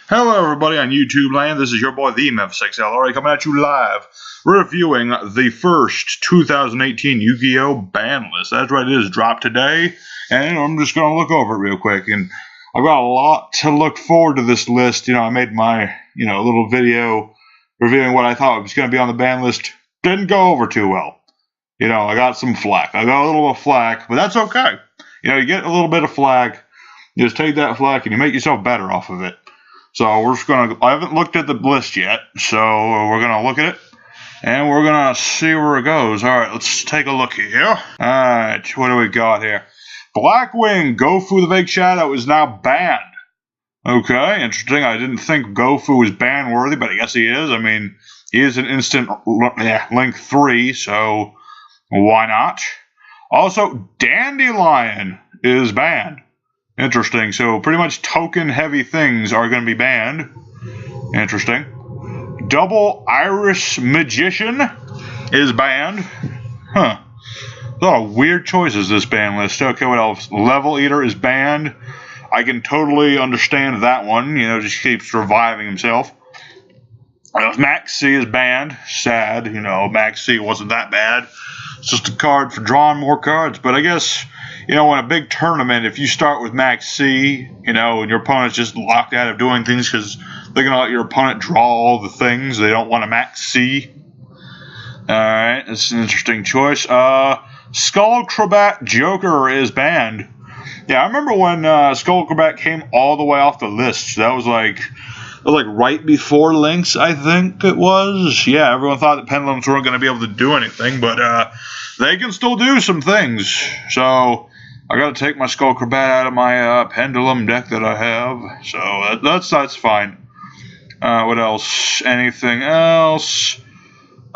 Hello everybody on YouTube land, this is your boy the Memphis6LRA coming at you live, reviewing the first 2018 Yu-Gi-Oh! Ban list. That's right, it is dropped today, and I'm just going to look over it real quick, and I've got a lot to look forward to this list. I made my, little video reviewing what I thought was going to be on the ban list. Didn't go over too well. I got some flack. I got a little bit of flack, but that's okay. You get a little bit of flack, you just take that flack and you make yourself better off of it. So I haven't looked at the list yet, so we're going to look at it, and we're going to see where it goes. All right, let's take a look here. All right, what do we got here? Blackwing, Gofu the Vague Shadow is now banned. Okay, interesting. I didn't think Gofu was ban-worthy, but I guess he is. I mean, he is an instant link 3, so why not? Also, Dandelion is banned. Interesting. So pretty much token-heavy things are going to be banned. Interesting. Double Iris Magician is banned. Huh. A lot of weird choices this ban list. Okay, what else? Level Eater is banned. I can totally understand that one. Just keeps reviving himself. Max C is banned. Sad. Max C wasn't that bad. It's just a card for drawing more cards. But I guess, in a big tournament, if you start with Max C, and your opponent's just locked out of doing things because they're going to let your opponent draw all the things, they don't want a Max C. Alright, that's an interesting choice. Skullcrobat Joker is banned. Yeah, I remember when Skullcrobat came all the way off the list. That was like right before Lynx, I think it was. Yeah, everyone thought that Pendulums weren't going to be able to do anything, but they can still do some things. So I got to take my Skullcrobat out of my Pendulum deck that I have. So that's fine. What else? Anything else?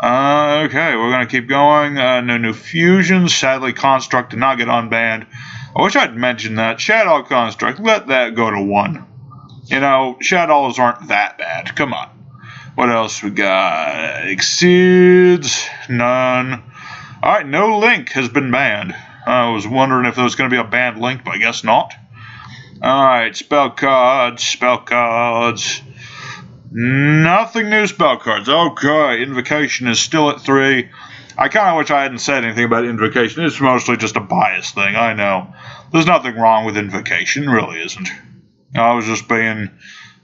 Okay, we're going to keep going. No new fusions. Sadly, Construct did not get unbanned. I wish I'd mentioned that. Shadow Construct, let that go to 1. Shadows aren't that bad. Come on. What else we got? Exceeds. None. Alright, no Link has been banned. I was wondering if there was going to be a banned Link, but I guess not. Alright, spell cards. Nothing new spell cards. Okay, Invocation is still at 3. I kind of wish I hadn't said anything about Invocation. It's mostly just a bias thing, I know. There's nothing wrong with Invocation, really isn't. I was just being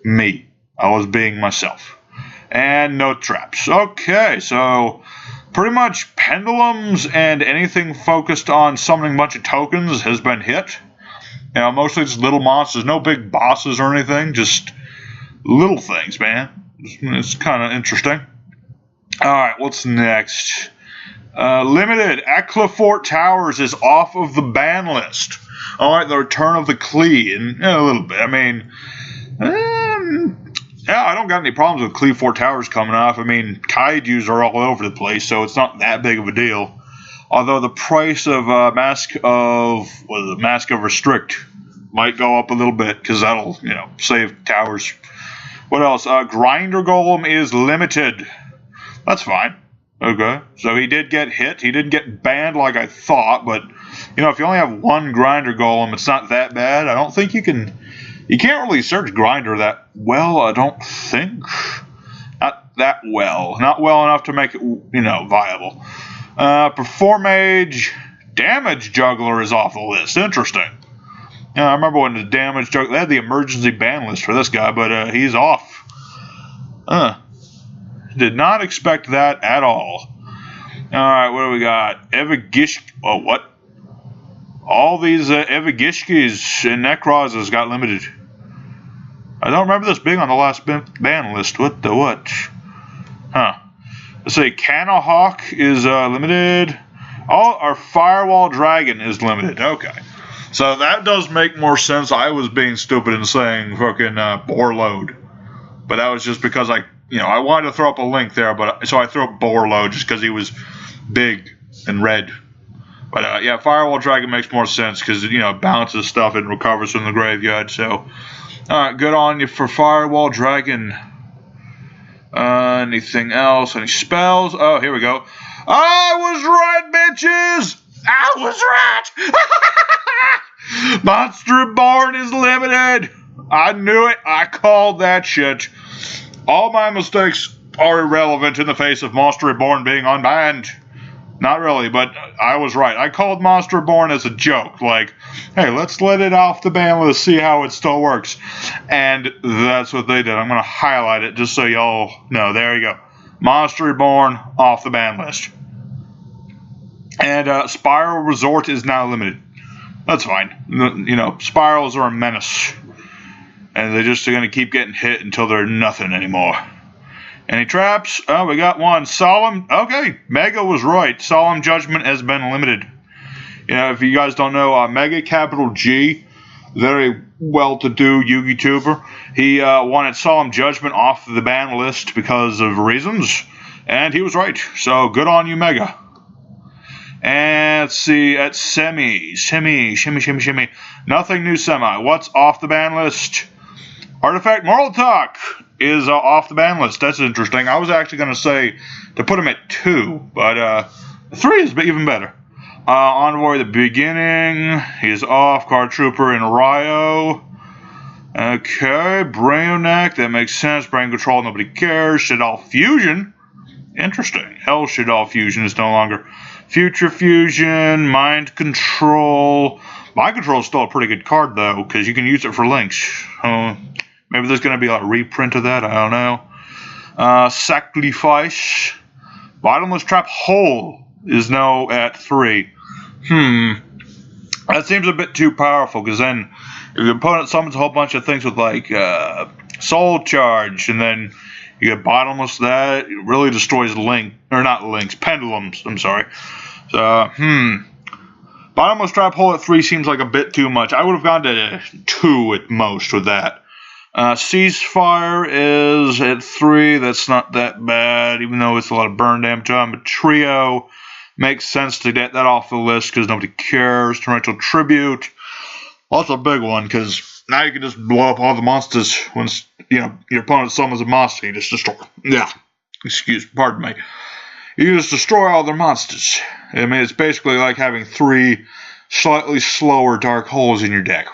me. I was being myself. And no traps. Okay, so pretty much Pendulums and anything focused on summoning a bunch of tokens has been hit. Mostly just little monsters. No big bosses or anything. Just little things, man. It's kind of interesting. Alright, what's next? Limited. Eclafort Towers is off of the ban list. Alright, the return of the Klee. And a little bit. I mean, yeah, I don't got any problems with Eclafort Towers coming off. I mean, Kaijus are all over the place, so it's not that big of a deal. Although the price of Mask of Restrict might go up a little bit, because that'll, save towers. What else? Grinder Golem is limited. That's fine. Okay, so he did get hit. He didn't get banned like I thought, but, if you only have one Grinder Golem, it's not that bad. I don't think you can't really search Grinder that well, I don't think. Not that well. Not well enough to make it, viable. Performage Damage Juggler is off the list. Interesting. I remember when the Damage Juggler, they had the emergency ban list for this guy, but he's off. Did not expect that at all. Alright, what do we got? Evagishki. Oh, what? All these Evagishkis and Necrozes got limited. I don't remember this being on the last ban list. What the what? Huh. Let's say Canahawk is limited. Our Firewall Dragon is limited. Okay. So that does make more sense. I was being stupid and saying fucking Borload. But that was just because I wanted to throw up a link there, so I threw up Borload just because he was big and red. But yeah, Firewall Dragon makes more sense because it balances stuff and recovers from the graveyard. So, good on you for Firewall Dragon. Anything else? Any spells? Oh, here we go. I was right, bitches! I was right! Monster Born is limited! I knew it. I called that shit. All my mistakes are irrelevant in the face of Monster Reborn being unbanned. Not really, but I was right. I called Monster Reborn as a joke. Like, hey, let's let it off the ban list, see how it still works. And that's what they did. I'm going to highlight it just so y'all know. There you go. Monster Reborn off the ban list. And Spiral Resort is now limited. That's fine. You know, spirals are a menace. And they're just going to keep getting hit until they're nothing anymore. Any traps? Oh, we got one. Solemn. Okay, Mega was right. Solemn Judgment has been limited. You know, if you guys don't know, Mega capital G, very well-to-do Yugi tuber. He wanted Solemn Judgment off the ban list because of reasons, and he was right. So good on you, Mega. And let's see, at Shimmy. Nothing new Semi. What's off the ban list? Artifact Moral Talk is off the ban list. That's interesting. I was actually going to say to put him at 2, but 3 is even better. Envoy the Beginning, he's off. Card Trooper and Ryo. Okay, Brainiac, that makes sense. Brain Control, nobody cares. Shadal Fusion, interesting. Hell, Shadal Fusion is no longer. Future Fusion, Mind Control. Mind Control is still a pretty good card, though, because you can use it for links. Maybe there's going to be a reprint of that. I don't know. Sacrifice. Bottomless Trap Hole is now at 3. That seems a bit too powerful, because then if your opponent summons a whole bunch of things with, like, Soul Charge, and then you get Bottomless, that it really destroys pendulums, I'm sorry. So, Bottomless Trap Hole at 3 seems like a bit too much. I would have gone to 2 at most with that. Ceasefire is at 3. That's not that bad, even though it's a lot of burn damage on. But Trio makes sense to get that off the list because nobody cares. Torrential Tribute. Well, that's a big one because now you can just blow up all the monsters when your opponent summons a monster. You just destroy. Yeah, pardon me. You just destroy all their monsters. I mean, it's basically like having 3 slightly slower dark holes in your deck.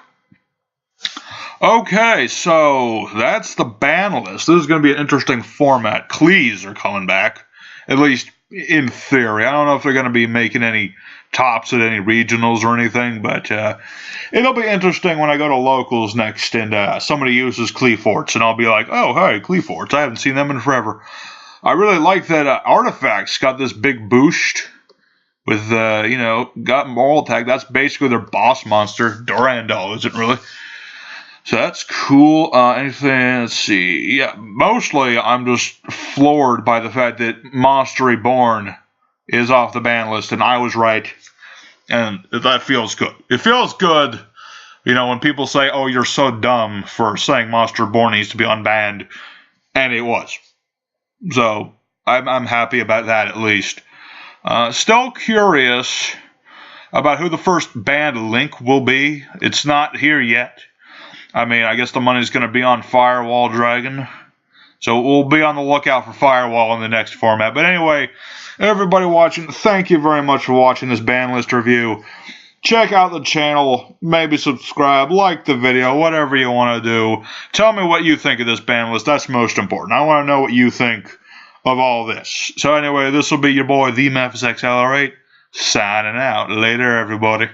Okay, so that's the ban list. This is going to be an interesting format. Clees are coming back, at least in theory. I don't know if they're going to be making any tops at any regionals or anything, but it'll be interesting when I go to locals next and somebody uses Cleeforts, and I'll be like, oh, hey, Cleeforts. I haven't seen them in forever. I really like that Artifacts got this big boost with, got Moral Tag. That's basically their boss monster. Durandal, isn't really? So that's cool. Anything, let's see. Yeah, mostly I'm just floored by the fact that Monster Reborn is off the ban list, and I was right. And that feels good. It feels good, when people say, oh, you're so dumb for saying Monster Reborn needs to be unbanned. And it was. So I'm happy about that at least. Still curious about who the first banned link will be. It's not here yet. I mean, I guess the money's going to be on Firewall Dragon. So we'll be on the lookout for Firewall in the next format. But anyway, everybody watching, thank you very much for watching this ban list review. Check out the channel, maybe subscribe, like the video, whatever you want to do. Tell me what you think of this ban list. That's most important. I want to know what you think of all this. So anyway, this will be your boy, the Memphis XLR8, signing out. Later, everybody.